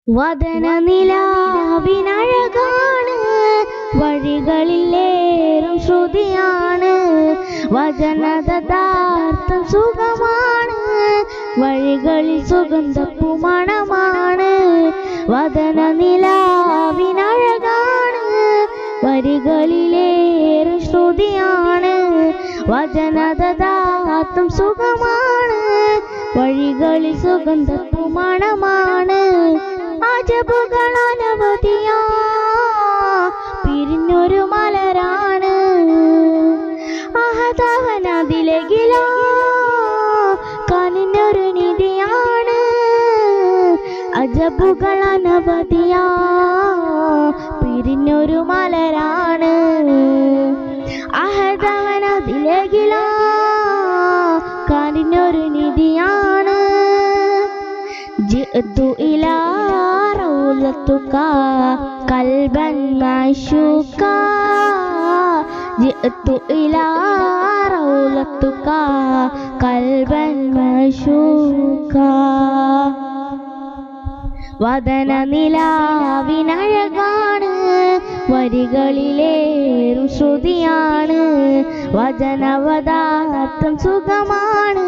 വദന നിലാവിനഴകാണ് വഴികളിലേറും ശ്രുതിയാണ് വചനദാർത്ഥം സുഖമാണ് വഴികളിൽ സുഗന്ധപ്പുമണമാണ് വദന നിലാവിനഴകാണ് വഴികളിലേറും ശ്രുതിയാണ് വചനദാർത്ഥം സുഖമാണ് വഴികളിൽ സുഗന്ധപ്പുമണമാണ് അജബുകൾ അനവധിയാ പിരിഞ്ഞൊരു മലരാണ് അഹതവനതിലകില കനിഞ്ഞൊരു നിധിയാണ് അജബുകൾ അനവധിയാ പിരിഞ്ഞൊരു മലരാണ് അഹതവനതിലകില കനിഞ്ഞൊരു നിധിയാണ് ജിഅ്തു ഇലാ റൗളത്തുക ഖൽബൻ മഅശൂക ജിഅ്തു ഇലാ റൗളത്തുക ഖൽബൻ മഅശൂക വദന നിലാവിനഴകാണ് വരികളിലേറും ശ്രുതിയാണ് വചനവദാർത്ഥം സുഖമാണ്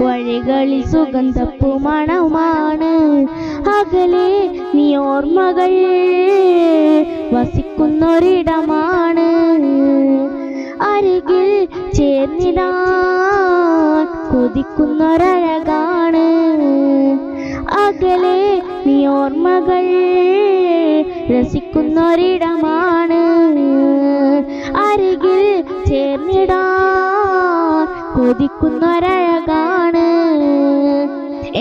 വഴികളിൽ സുഗന്ധപ്പുമണമാണ് അകലെ നീ ഓർമ്മകൾ വസിക്കുന്നൊരിടമാണ് അരികിൽ ചേർന്നിടാൻ കൊതിക്കുന്നൊരഴകാണ് അകലെ നീ ഓർമ്മകൾ രസിക്കുന്നൊരിടമാണ് അരികിൽ ചേർന്നിടാൻ കൊതിക്കുന്നൊരഴകാണ്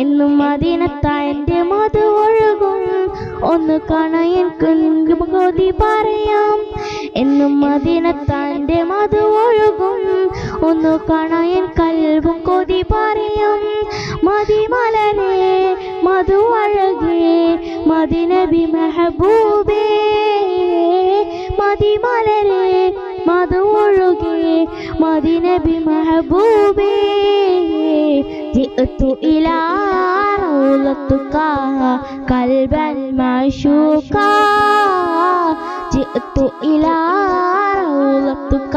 എന്നും മദീനത്തായന്റെ മധു ഒഴുകും ഒന്ന് കാണാൻ കൊതി പറയാം എന്നും മദീനത്തായന്റെ മധു ഒഴുകും ഒന്ന് കാണാൻ കൽബും കൊതി പറയാം മദിമലരെ മധു അഴകേ മദിനബി മെഹബൂബേ മദിമലരെ മധു ഒഴുകേ മദിനബി മെഹബൂബേ ജിഅ്തു ഇലാ റൗളത്തുക ഖൽബൻ മഅശൂക ജിഅ്തു ഇലാ റൗളത്തുക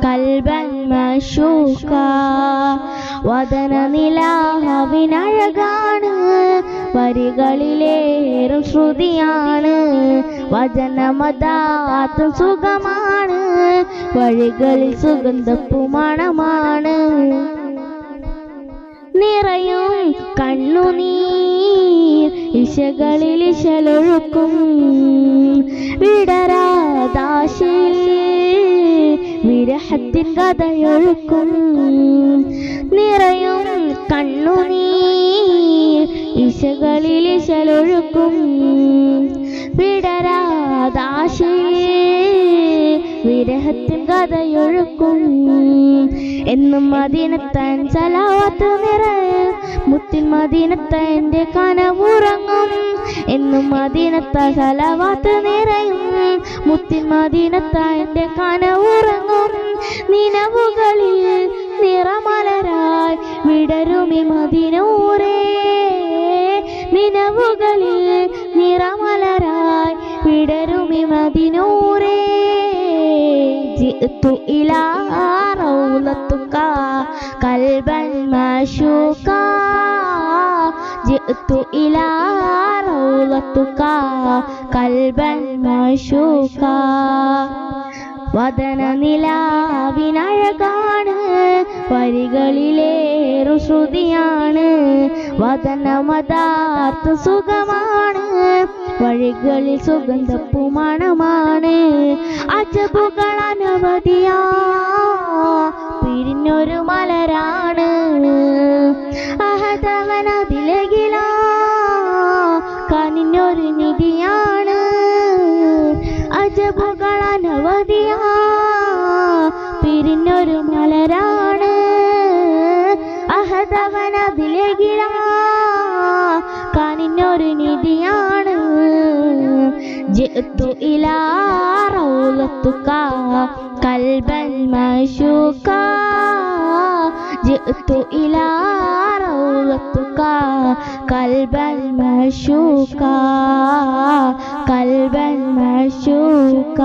ഖൽബൻ മഅശൂക വദന നിലാവിനഴകാണ് വരികളിലേറും ശ്രുതിയാണ് വചനമദാർത്ഥം സുഖമാണ് വഴികളിൽ സുഗന്ധപ്പുമണമാണ് നിറയും കണ്ണുനീർ ഇശകളിൽ ഇശലൊഴുക്കും വിടരാദാശയിൽ വിരഹത്തിൻ കഥയൊഴുക്കും നിറയും കണ്ണുനീർ ഇശകളിൽ ഇശലൊഴുക്കും വിടരാദാശയിൽ വിരഹത്തിൻ കഥയൊഴുക്കും എന്നും മദീനത്താൻ സലാവത്ത് നിറയും മുത്തിൻ മദീനത്താൻ്റെ കനവുറങ്ങും എന്നും മദീനത്താൻ സലാവത്ത് നിറയും മുത്തിൻ മദീനത്താൻ്റെ കനവുറങ്ങും നിനവുകളിൽ നിറമലരായി വിടരുമി മദീനൂരേ നിനവുകളിൽ നിറമലരായി വിടരുമി മദീനൂരേ ജിഅ്തു ഇലാ റൗളത്തുക ഖൽബൻ മഅശൂക ജിഅ്തു ഇലാ റൗളത്തുക ഖൽബൻ മഅശൂക വദന നിലാവിനഴകാണ് വരികളിലേറും ശ്രുതിയാണ് വചനമദാർത്ഥം സുഖമാണ് വഴികളിൽ സുഗന്ധപ്പുമണമാണ് അജബുകൾ അനവധിയാ പിരിഞ്ഞൊരു മലരാണ് അഹതവനതിലകില കനിഞ്ഞൊരു നിധിയാണ് അജബുകൾ അനവധിയാ പിരിഞ്ഞൊരു മലരാണ് അഹതവനതിലകില കനിഞ്ഞൊരു നിധിയാണ് ജിഅ്തു ഇലാ റൗളത്തുക ഖൽബൻ മഅശൂക ജിഅ്തു ഇലാ റൗളത്തുക ഖൽബൻ മഅ്ശൂക ഖൽബൻ മഅ്ശൂക